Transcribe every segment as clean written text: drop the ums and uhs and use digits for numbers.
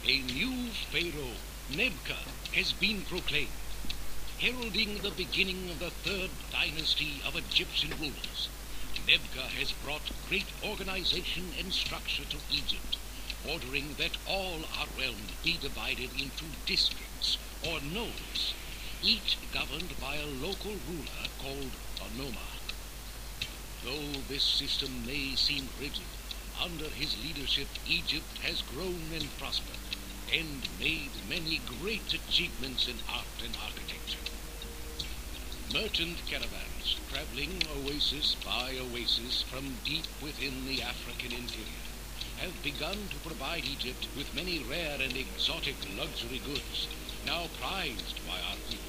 A new Pharaoh, Nebka, has been proclaimed, heralding the beginning of the third dynasty of Egyptian rulers. Nebka has brought great organization and structure to Egypt, ordering that all our realm be divided into districts or nodes, each governed by a local ruler called a nomarch. Though this system may seem rigid, under his leadership Egypt has grown and prospered, and made many great achievements in art and architecture. Merchant caravans, traveling oasis by oasis from deep within the African interior, have begun to provide Egypt with many rare and exotic luxury goods, now prized by our people.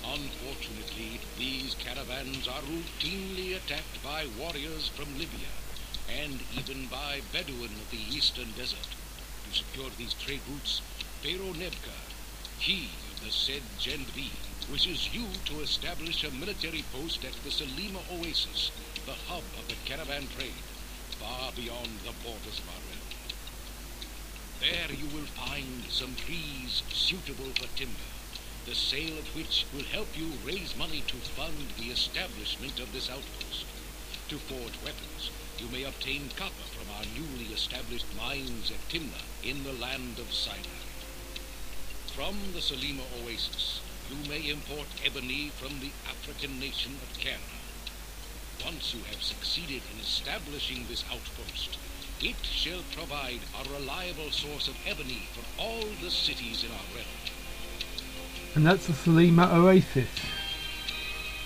Unfortunately, these caravans are routinely attacked by warriors from Libya, and even by Bedouin of the eastern desert. To secure these trade routes, Pharaoh Nebka, he of the said Gendvi, wishes you to establish a military post at the Selima oasis, the hub of the caravan trade, far beyond the borders of our realm. There you will find some trees suitable for timber, the sale of which will help you raise money to fund the establishment of this outpost. To forge weapons, you may obtain copper from our newly established mines at Timna in the land of Sinai. From the Selima oasis, you may import ebony from the African nation of Kerna. Once you have succeeded in establishing this outpost, it shall provide a reliable source of ebony for all the cities in our realm. And that's the Selima oasis.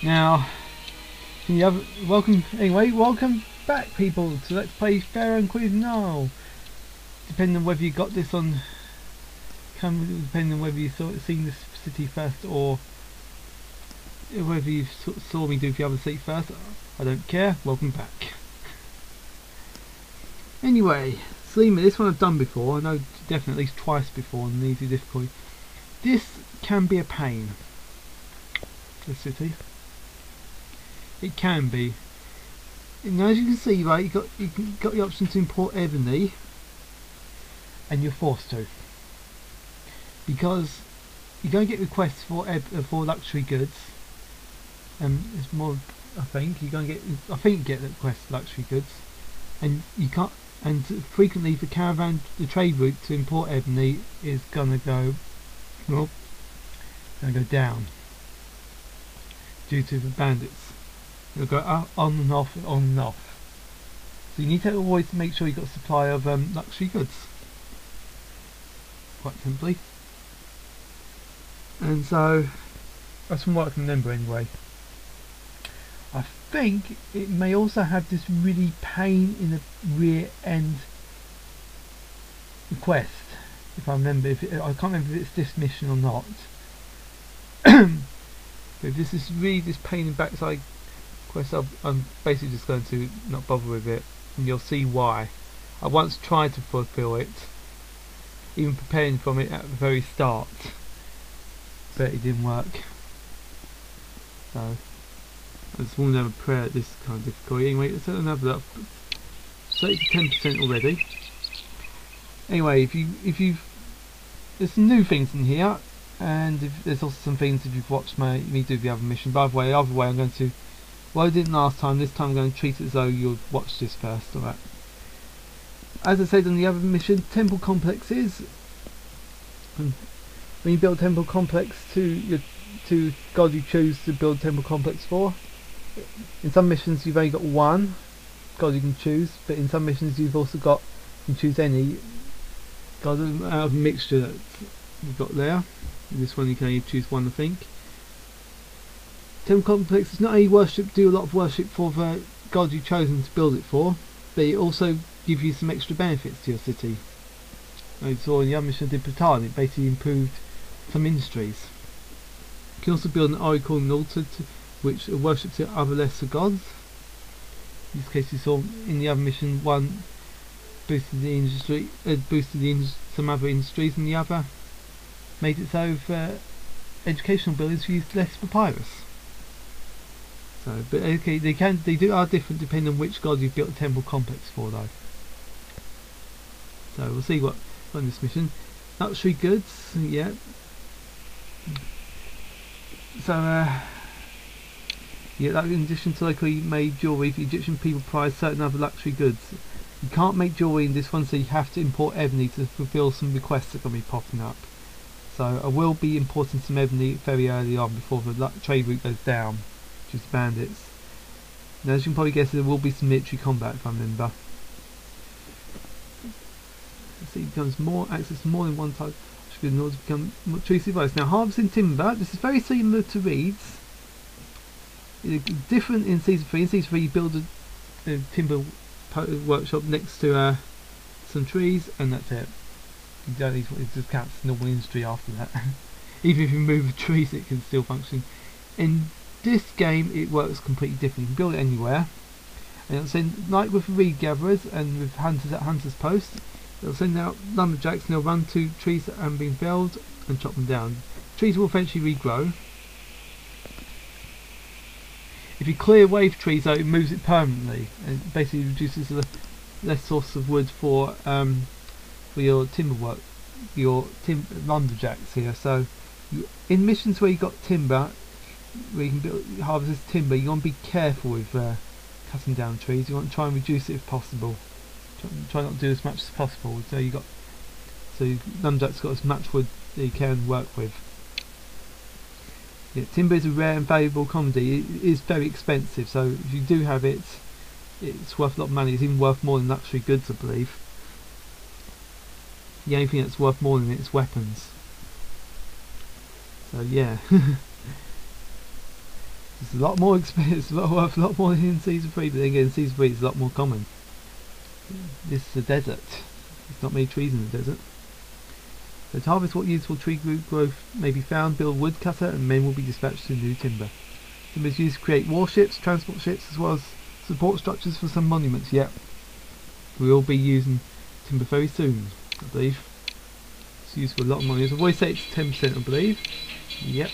Now, welcome back, people, to Let's Play Pharaoh and Queen of Nile. Depending on whether you got this on camera, depending on whether you seen this city first or whether you saw me do the other city first, I don't care. Welcome back. Anyway, Selima, this one I've done before. I know definitely at least twice before on easy difficulty. This can be a pain. The city. It can be. And as you can see, right, you got the option to import ebony, and you're forced to, because you're going to get requests for luxury goods. It's more, I think you're going to get requests for luxury goods, and you can't. And frequently, the trade route to import ebony is going to go, well, down due to the bandits. It'll go up, on and off, on and off. So you need to always make sure you've got a supply of luxury goods. Quite simply. And so, that's from what I can remember anyway. I think it may also have this really pain in the rear end quest. If I remember, I can't remember if it's this mission or not. But this is really this pain in the backside quest. I'm basically just going to not bother with it, and you'll see why. I once tried to fulfill it, even preparing from it at the very start, but it didn't work. So I just want to have a prayer at this kind of difficulty. Anyway, let's have another look. 30 to 10% already. Anyway, if you've there's some new things in here, and there's also some things if you've watched me do the other mission. By the way, I'm going to, well, I didn't last time. This time I'm going to treat it as though you'll watch this first. Alright. As I said on the other mission, temple complexes. When you build a temple complex to God you choose to build a temple complex for. In some missions you've only got one God you can choose, but in some missions you've also got, you can choose any God out of a mixture that you've got there. In this one you can only choose one, I think. Temple complexes not only do a lot of worship for the God you've chosen to build it for, but it also give you some extra benefits to your city. I saw in the other mission I did Patan, it basically improved some industries. You can also build an oracle and altar which worship to other lesser gods. In this case you saw in the other mission one boosted the industry, some other industries, and the other made it so educational buildings use less papyrus. So, but okay, they are different depending on which god you've built a temple complex for, though. So we'll see what on this mission. Luxury goods, yeah. So, yeah, that in addition to locally made jewellery, the Egyptian people prize certain other luxury goods. You can't make jewellery in this one, so you have to import ebony to fulfil some requests that are going to be popping up. So I will be importing some ebony very early on before the trade route goes down, which is the bandits. Now, as you can probably guess, there will be some military combat if I remember. Let's see, it becomes more access to more than one type in order to become more true civilized. Now, harvesting timber, this is very similar to reeds. Different in Season 3. In Season 3 you build a timber workshop next to some trees, and that's it. You don't need it, just counts as normal industry after that. Even if you remove the trees it can still function. In this game it works completely different. You can build it anywhere. And it'll send, like with reed gatherers and with hunters at hunters posts, it'll send out lumberjacks and they'll run to trees that haven't been felled and chop them down. Trees will eventually regrow. If you clear away trees though, it moves it permanently and basically reduces the less source of wood for your timber work, your lumberjacks here. So in missions where you've got timber, where you can harvest this timber, you want to be careful with cutting down trees. You want to try and reduce it if possible. Try not to do as much as possible. So lumberjacks got as much wood that you can work with. Yeah, timber is a rare and valuable commodity. It is very expensive, so if you do have it, it's worth a lot of money. It's even worth more than luxury goods, I believe. The only thing that's worth more than it is weapons. So yeah, it's a lot more expensive. It's worth a lot more than in Season 3, but then again, in Season 3 it's a lot more common. This is a desert. There's not many trees in the desert. So to harvest what useful tree growth may be found, build a woodcutter and men will be dispatched to new timber. Timber is used to create warships, transport ships, as well as support structures for some monuments. Yep, we will be using timber very soon, I believe. It's used for a lot of monuments. I've always say it's 10%, I believe. Yep.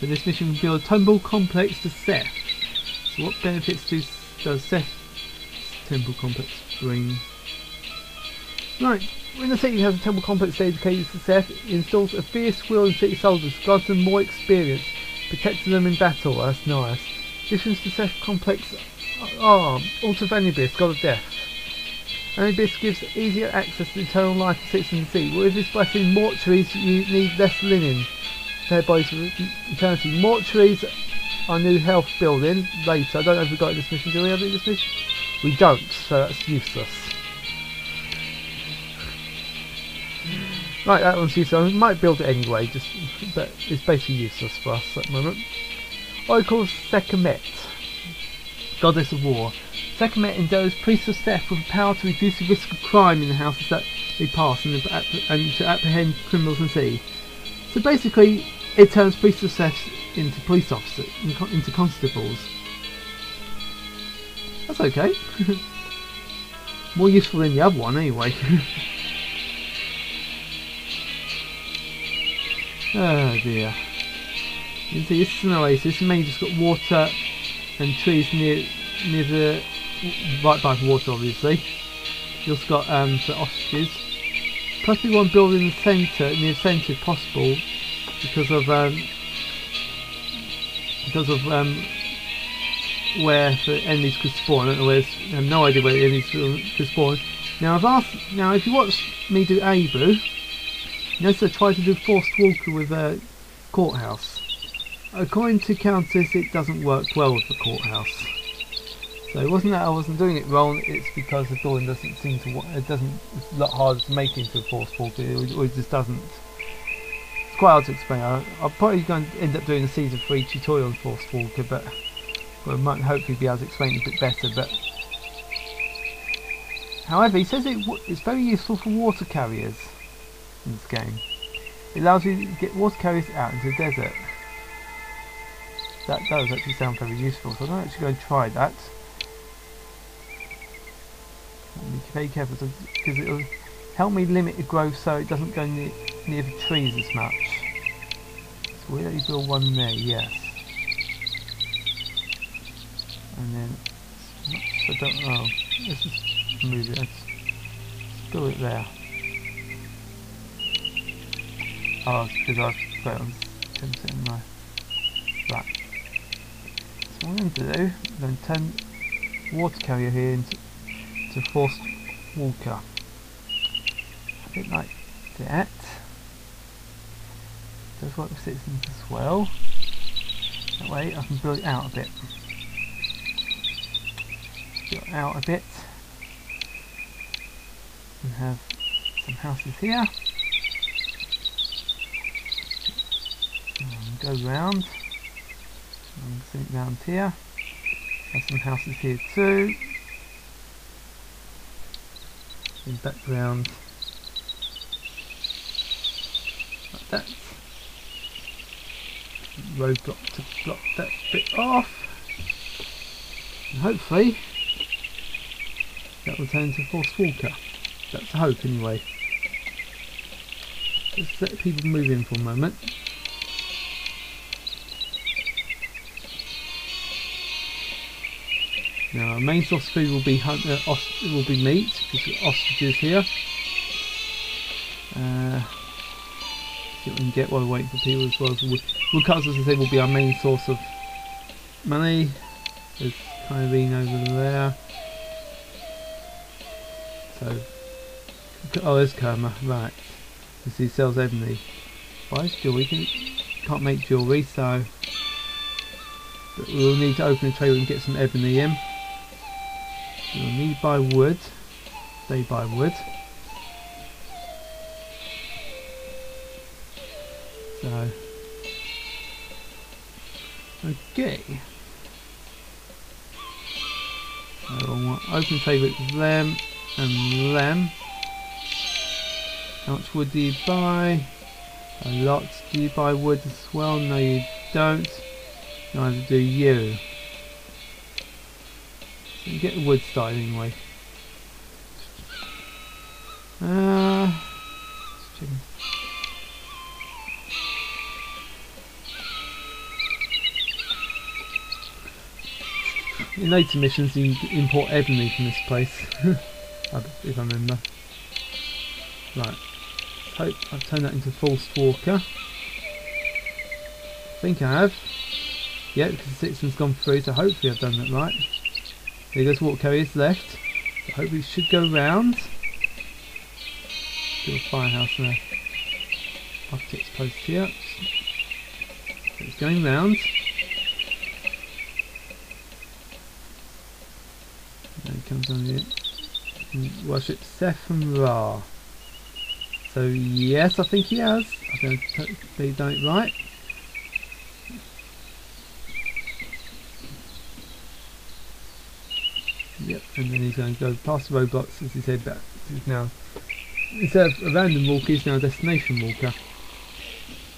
So this mission will build a temple complex to Seth. So what benefits does Seth's temple complex bring? Right, when the city has a temple complex dedicated to Seth, it installs a fierce will in city soldiers, grants them more experience, protecting them in battle. That's nice. Additions to Seth complex are Altar of Anubis, god of death. Anubis gives easier access to eternal life for citizens in the sea. With this blessing, mortuaries you need less linen. Their bodies for eternity. Mortuaries are new health building later. I don't know if we got it in this mission. Do we have it in this mission? We don't, so that's useless. Right, that one's useless. I might build it anyway, but it's basically useless for us at the moment. Oracle Sekhmet, goddess of war. Sekhmet endows priests of Seth with the power to reduce the risk of crime in the houses that they pass and to apprehend criminals in the sea. So basically, it turns priests of Seth into police officers, into constables. That's okay. More useful than the other one, anyway. Oh dear. You can see this is an oasis. This mainly just got water and trees near the right by the water, obviously. You also got the ostriches. Plus we want to build in the centre, near the centre if possible, because of where the enemies could spawn. I don't know where. I have no idea where the enemies could spawn. Now I've asked. Now if you watch me do Abu. Yes, I tried to do forced walker with a courthouse. According to Countess, it doesn't work well with the courthouse. So it wasn't that I wasn't doing it wrong, it's because the drawing doesn't seem to it's a lot harder to make into a forced walker, or it just doesn't. It's quite hard to explain. I'm probably going to end up doing a Season 3 tutorial on forced walker, but I might hopefully be able to explain it a bit better. But however, he says it's very useful for water carriers in this game. It allows you to get water carriers out into the desert. That does actually sound very useful, so I'm actually going to try that. Be very careful because it will help me limit the growth so it doesn't go near the trees as much. So we'll let you build one there, yes. And then, I don't know, let's just move it. build it there. Oh, it's because I've got it on 10% now. Right. So what I'm going to do, I'm going to turn water carrier here into forced walker. A bit like that. Does work with citizens as well. That way I can build it out a bit. Build it out a bit. And have some houses here. And go round. And send it round here. Have some houses here too. In the background. Like that. Roadblock to block that bit off. And hopefully that will turn into forced walker. That's the hope anyway. Just let people move in for a moment. Now our main source of food will be meat, because ostriches here. See what we can get while we're waiting for people as well as wood. Woodcutters, as I said, will be our main source of money. There's kind of been over there. So, oh, there's Karma, right. This he sells ebony. Why is jewellery? Can't make jewellery, so but we'll need to open a trade and get some ebony in. We'll need to buy wood. They buy wood. So, okay. So we'll open trade with them and them. How much wood do you buy? A lot. Do you buy wood as well? No, you don't. Neither do you. So you get the wood started anyway. In later missions you can import ebony from this place. If I remember. Right. Hope I've turned that into forced walker. I think I have. Yeah, because the citizen's gone through, so hopefully I've done that right. There goes water carriers left. So hopefully it should go round. Do a firehouse there. Architect's post here. So it's going round. And it comes on here. Worship Seth and Ra. So yes, I think he has. I don't think they've done it right. Yep, and then he's going to go past the roadblocks as he said back. He's now, instead of a random walker, he's now a destination walker.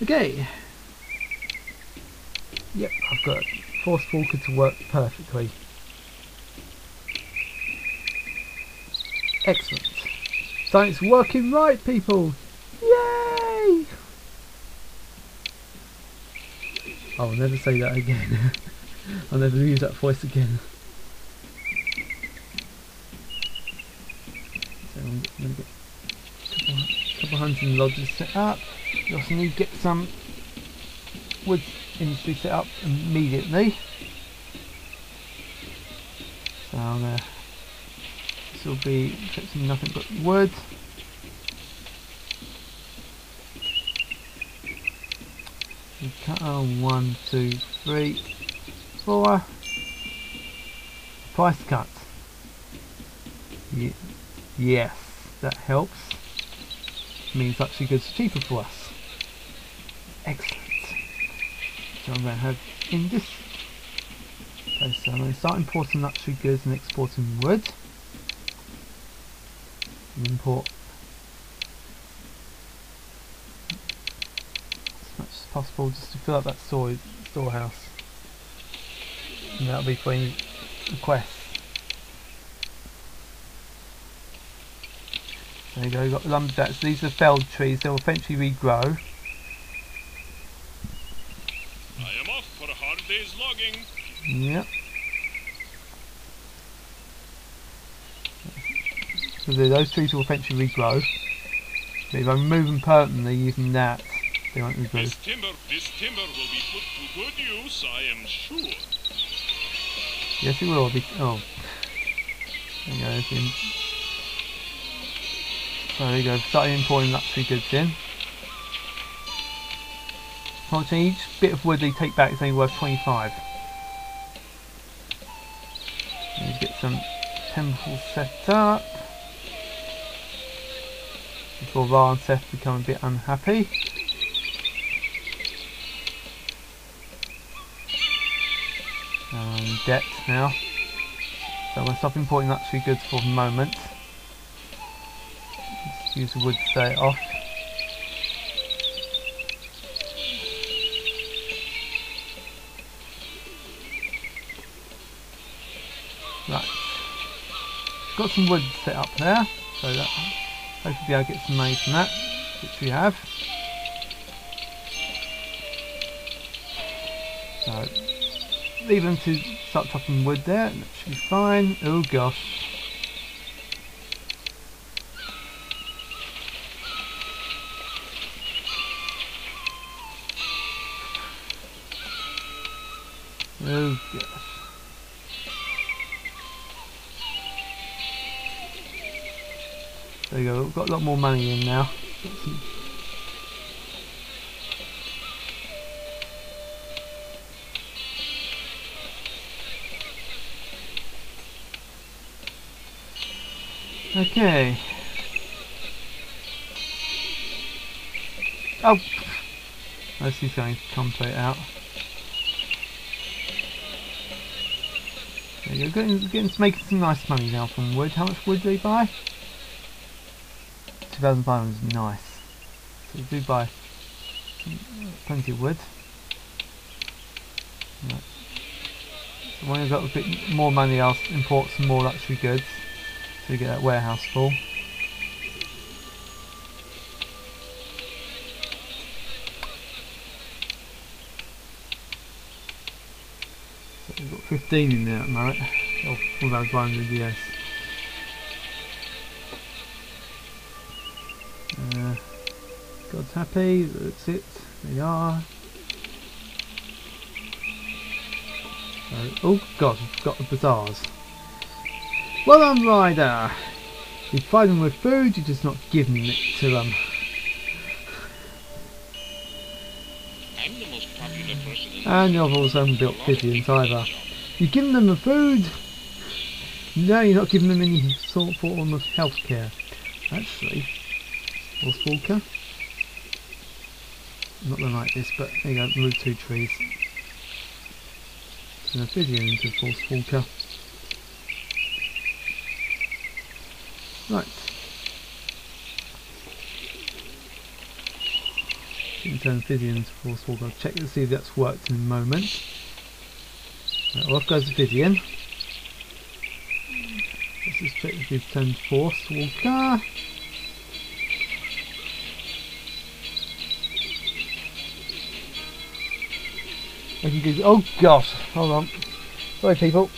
Okay. Yep, I've got forced walker to work perfectly. Excellent. So it's working right, people. Yay! I'll never say that again. I'll never use that voice again. So I'm going to get a couple hunting lodges set up. We also need to get some wood industry set up immediately. So I'm going to, this will be expecting nothing but wood. We cut on 1, 2, 3, 4. Price cut. Yes, that helps. Means actually goods are cheaper for us. Excellent. So I'm going to have in this place, so I'm going to start importing luxury goods and exporting wood. And import as much as possible just to fill up that storehouse. And that'll be for any requests. There you go, you've got lumberjacks. These are felled trees, they'll eventually regrow. I am off for a hard day's logging. Yep. Those trees will eventually regrow. But if I remove them permanently using that, they won't regrow. This timber will be put to good use, I am sure. Yes, it will be. Oh. There you go. So there you go. Starting importing luxury goods in. Fortunately, each bit of wood they take back is only worth 25. Let's get some temples set up before Ra and Seth become a bit unhappy. Debt now. So I'm going to stop importing luxury goods for the moment. Just use the wood to set it off. Right. Got some wood set up there, so that hopefully I'll get some money from that, which we have. So leave them to start chopping wood there, and that should be fine. Oh gosh. Oh gosh. There you go, we've got a lot more money in now. Okay. Oh! Let's see if I can complete out. There you go, getting making some nice money now from wood. How much wood do they buy? 2,500 is nice. So we do buy plenty of wood. Right. So when I've got a bit more money, I'll import some more luxury goods. So we get that warehouse full. So we've got 15 in there at the moment. Oh, 4,500, yes. God's happy, that's it, they are. So, oh god, I've got the bazaars. Well done, Ryder! You provide them with food, you're just not giving it to them. I'm the most popular person in And you've also haven't built pigeons either. You've given them the food, now you're not giving them any sort of form of healthcare. Actually, horse walker. Not gonna like this, but there you go, remove 2 trees. Turn a pigeon into a horse walker. Right. Didn't turn Fidian into Force Walker. I'll check to see if that's worked in a moment. Right, off goes the Fidian. Let's just check if we've turned Force Walker. I can give, oh gosh, hold on. Sorry people.